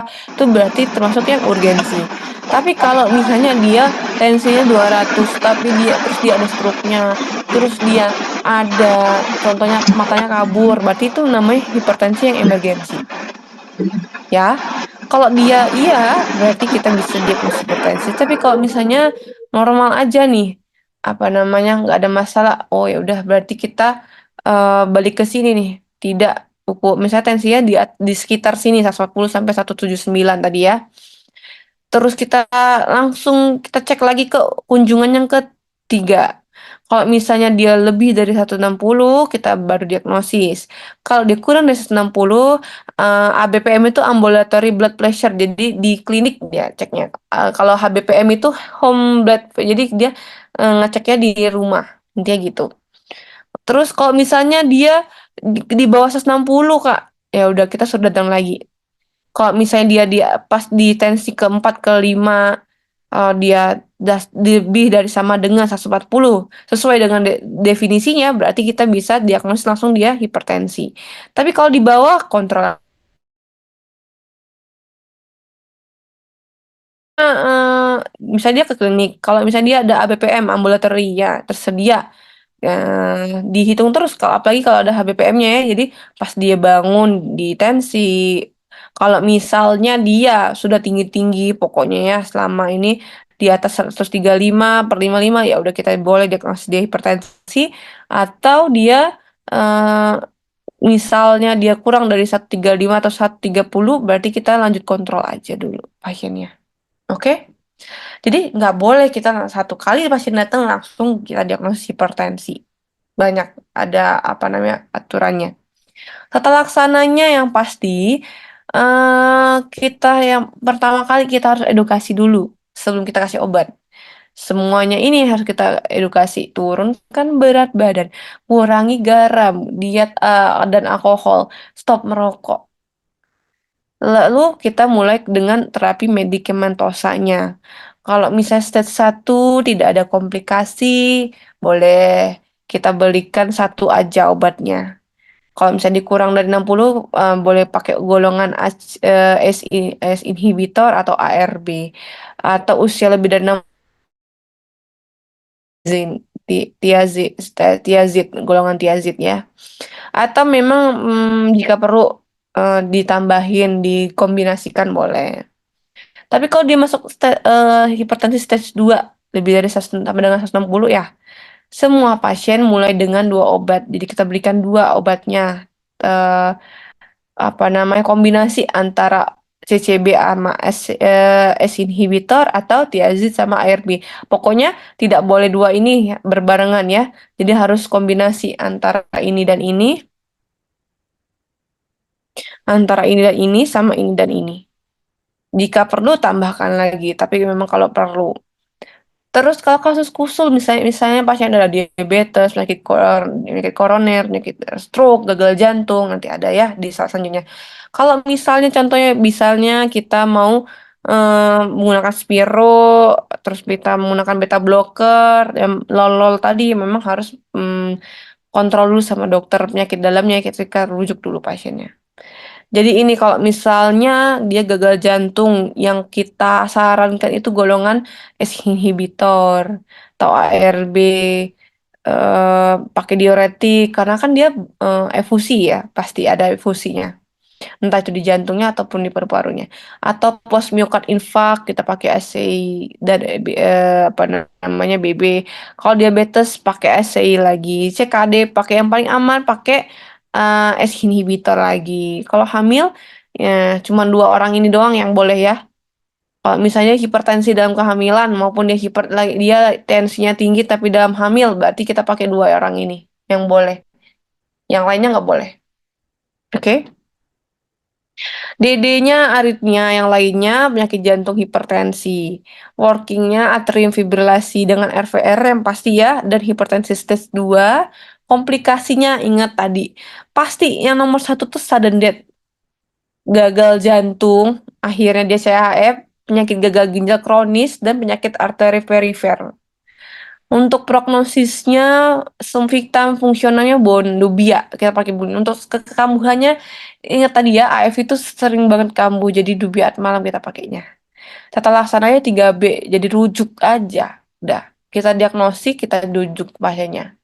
itu berarti termasuk yang urgensi. Tapi kalau misalnya dia tensinya 200 tapi dia ada stroke-nya, terus dia ada contohnya matanya kabur, berarti itu namanya hipertensi yang emergensi. Ya, kalau dia iya, berarti kita bisa diagnosis hipertensi. Tapi kalau misalnya normal aja nih, apa namanya, nggak ada masalah, oh ya udah berarti kita balik ke sini nih. Tidak ukur, misalnya tensinya di sekitar sini 140 sampai 179 tadi ya. Terus kita langsung kita cek lagi ke kunjungan yang ketiga. Kalau misalnya dia lebih dari 160, kita baru diagnosis. Kalau dia kurang dari 160, ABPM itu ambulatory blood pressure. Jadi di klinik dia ceknya. Kalau HBPM itu home blood, jadi dia ngeceknya di rumah. Intinya gitu. Terus kalau misalnya dia di bawah 160, Kak, ya udah kita sudah datang lagi. Kalau misalnya dia pas di tensi keempat kelima, dia lebih dari sama dengan 140 sesuai dengan definisinya, berarti kita bisa diagnosis langsung dia hipertensi. Tapi kalau di bawah kontrol. Misalnya dia ke klinik, kalau misalnya dia ada ABPM ambulatory ya tersedia. Dihitung terus kalau apalagi kalau ada HBPM-nya ya. Jadi pas dia bangun di tensi, kalau misalnya dia sudah tinggi-tinggi pokoknya ya selama ini di atas 135/55, ya udah kita boleh diagnosis dia hipertensi. Atau dia eh, misalnya dia kurang dari 135 atau 130, berarti kita lanjut kontrol aja dulu pasiennya. Oke? Jadi nggak boleh kita satu kali pasien datang langsung kita diagnosis hipertensi. Banyak ada apa namanya aturannya. Tata laksananya yang pasti, kita yang pertama kali kita harus edukasi dulu sebelum kita kasih obat. Semuanya ini harus kita edukasi, turunkan berat badan, kurangi garam, diet dan alkohol, stop merokok. Lalu kita mulai dengan terapi medikamentosanya. Kalau misalnya stage 1 tidak ada komplikasi, boleh kita belikan satu aja obatnya. Kalau misalnya dikurang dari 60, boleh pakai golongan ACE inhibitor atau ARB. Atau usia lebih dari 6, tiazid, tiazid, golongan tiazid ya. Atau memang jika perlu ditambahin, dikombinasikan boleh. Tapi kalau dia masuk hipertensi stage 2 lebih dari 100 sampai dengan 160 ya, semua pasien mulai dengan dua obat. Jadi kita berikan dua obatnya. Eh, Apa namanya, kombinasi antara CCB sama S inhibitor atau tiazid sama ARB. Pokoknya tidak boleh dua ini berbarengan ya. Jadi harus kombinasi antara ini dan ini sama ini dan ini. Jika perlu tambahkan lagi, tapi memang kalau perlu. Terus kalau kasus khusus misalnya pasien ada diabetes, penyakit koroner, penyakit stroke, gagal jantung, nanti ada ya di slide selanjutnya. Kalau misalnya contohnya misalnya kita mau menggunakan Spiro, terus kita menggunakan beta blocker, yang lol tadi memang harus kontrol dulu sama dokter penyakit dalamnya, kita rujuk dulu pasiennya. Jadi ini kalau misalnya dia gagal jantung, yang kita sarankan itu golongan S inhibitor atau ARB, pakai diuretik karena kan dia efusi ya, pasti ada efusinya. Entah itu di jantungnya ataupun di paru-parunya. Atau post myocard infarct kita pakai ACI dan apa namanya BB. Kalau diabetes pakai ACI lagi. CKD pakai yang paling aman pakai S inhibitor lagi. Kalau hamil ya cuma dua orang ini doang yang boleh ya. Kalau misalnya hipertensi dalam kehamilan maupun dia tensinya tinggi tapi dalam hamil, berarti kita pakai dua orang ini yang boleh. Yang lainnya nggak boleh. Oke? DD-nya aritmia, yang lainnya penyakit jantung hipertensi. Workingnya atrium fibrilasi dengan RVR yang pasti ya, dan hipertensi stage 2. Komplikasinya ingat tadi, pasti yang nomor satu tuh sudden death. Gagal jantung, akhirnya dia CHF, penyakit gagal ginjal kronis, dan penyakit arteri perifer. Untuk prognosisnya, sumfitam fungsionalnya Bondubia, kita pakai Bond. Untuk kekambuhannya, ingat tadi ya, AF itu sering banget kambuh, jadi Dubiat malam kita pakainya. Tata laksananya 3B, jadi rujuk aja. Udah, kita diagnosis, kita rujuk pasiennya.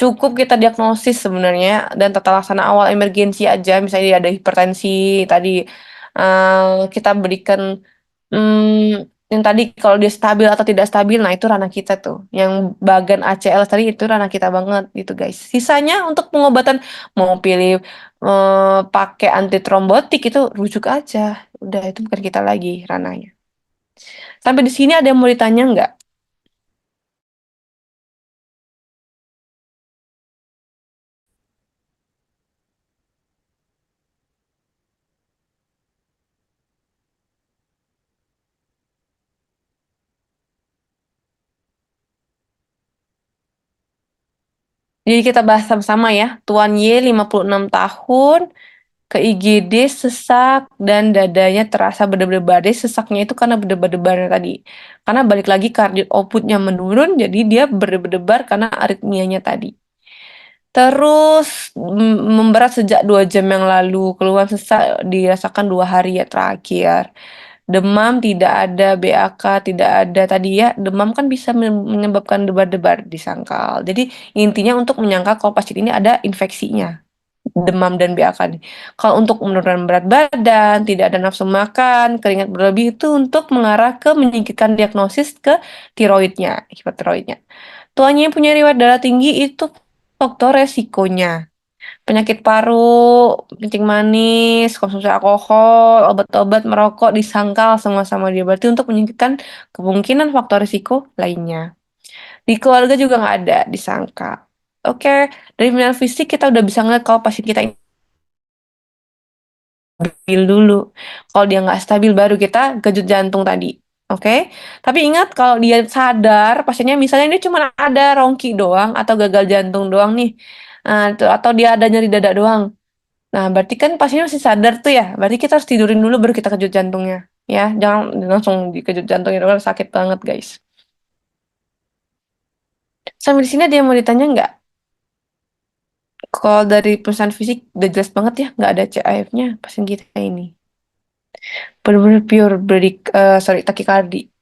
Cukup kita diagnosis sebenarnya dan tata laksana awal emergensi aja, misalnya dia ada hipertensi, tadi kita berikan yang tadi kalau dia stabil atau tidak stabil, nah itu ranah kita tuh. Yang bagan ACL tadi itu ranah kita banget gitu guys. Sisanya untuk pengobatan mau pilih pakai antitrombotik itu rujuk aja. Udah itu bukan kita lagi ranahnya. Sampai di sini ada yang mau ditanya nggak? Jadi kita bahas sama-sama ya. Tuan Y 56 tahun, ke IGD sesak dan dadanya terasa berdebar-debar. Jadi sesaknya itu karena berdebar-debar tadi. Karena balik lagi cardiac outputnya menurun, jadi dia berdebar-debar karena aritmianya tadi. Terus memberat sejak 2 jam yang lalu, keluhan sesak dirasakan 2 hari ya terakhir. Demam tidak ada, BAK tidak ada tadi ya. Demam kan bisa menyebabkan debar-debar disangkal. Jadi intinya untuk menyangka kalau pasien ini ada infeksinya, demam dan BAK nih. Kalau untuk menurunkan berat badan, tidak ada nafsu makan, keringat berlebih itu untuk mengarah ke menyingkirkan diagnosis ke tiroidnya, hipertiroidnya. Tuanya yang punya riwayat darah tinggi itu faktor resikonya. Penyakit paru, kencing manis, konsumsi alkohol, obat-obat, merokok disangkal semua sama dia. Berarti untuk menyingkirkan kemungkinan faktor risiko lainnya. Di keluarga juga nggak ada disangka. Oke, dari melihat fisik kita udah bisa ngeliat kalau pasien kita stabil dulu. Kalau dia nggak stabil baru kita kejut jantung tadi. Oke, tapi ingat kalau dia sadar, pasiennya misalnya dia cuma ada rongki doang atau gagal jantung doang nih, atau dia ada nyeri dada doang. Nah, berarti kan pasiennya masih sadar tuh ya. Berarti kita harus tidurin dulu baru kita kejut jantungnya. Ya, jangan langsung dikejut jantungnya doang sakit banget guys. Sampai di sini ada yang mau ditanya nggak? Kalau dari perusahaan fisik udah jelas banget ya, nggak ada CAF-nya pasien kita ini. Benar-benar pure sorry, takikardi.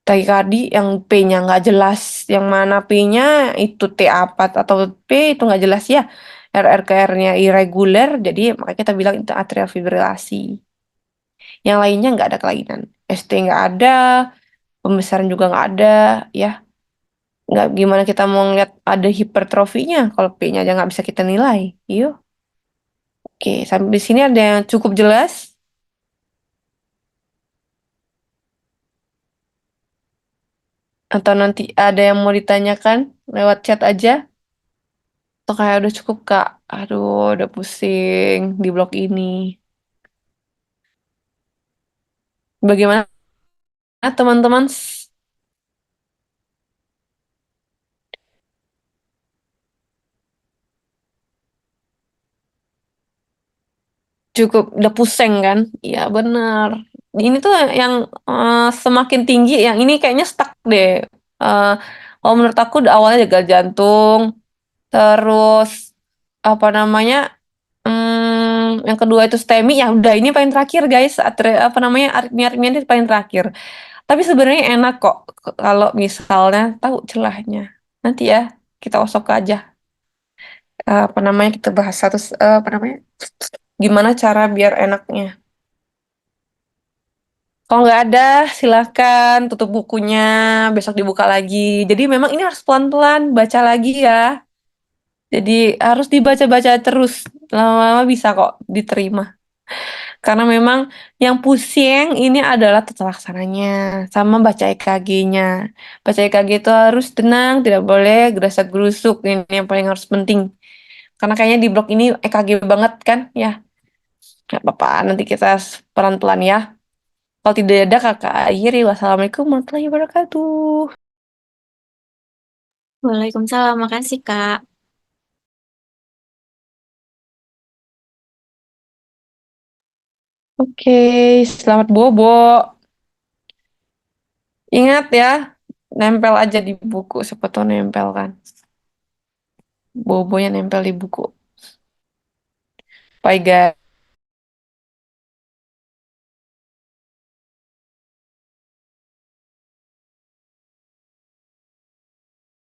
Takikardi yang P-nya nggak jelas. Yang mana P-nya itu T apa atau P itu nggak jelas ya. RRKR-nya irregular, jadi makanya kita bilang itu atrial fibrilasi. Yang lainnya nggak ada kelainan. ST nggak ada, pembesaran juga nggak ada, ya. Nggak gimana kita mau ngeliat ada hipertrofinya kalau P-nya aja nggak bisa kita nilai. Yuk. Oke, sampai di sini ada yang cukup jelas atau nanti ada yang mau ditanyakan lewat chat aja? Atau kayak udah cukup Kak? Aduh, udah pusing di blog ini. Bagaimana teman-teman? Cukup udah pusing kan? Iya bener. Ini tuh yang semakin tinggi, yang ini kayaknya stuck deh. Eh, Kalau menurut aku awalnya gagal jantung, terus apa namanya? Yang kedua itu STEMI ya udah ini paling terakhir guys. Apa namanya? Aritmia-aritmia itu paling terakhir. Tapi sebenarnya enak kok kalau misalnya tahu celahnya. Nanti ya kita osok aja. Apa namanya kita bahas satu apa namanya? Gimana cara biar enaknya. Kalau nggak ada, silakan tutup bukunya, besok dibuka lagi. Jadi memang ini harus pelan-pelan, baca lagi ya. Jadi harus dibaca-baca terus, lama-lama bisa kok diterima. Karena memang yang pusing ini adalah tata laksananya, sama baca EKG-nya. Baca EKG itu harus tenang, tidak boleh gerasak-gerusuk. Ini yang paling harus penting. Karena kayaknya di blog ini EKG banget kan, ya. Nggak apa-apa, nanti kita pelan-pelan ya. Kalau tidak ada kakak akhiri. Wassalamualaikum warahmatullahi wabarakatuh. Waalaikumsalam, makasih Kak. Oke, selamat bobo. Ingat ya, nempel aja di buku, siapa tahu nempel kan. Bobonya nempel di buku. Bye guys.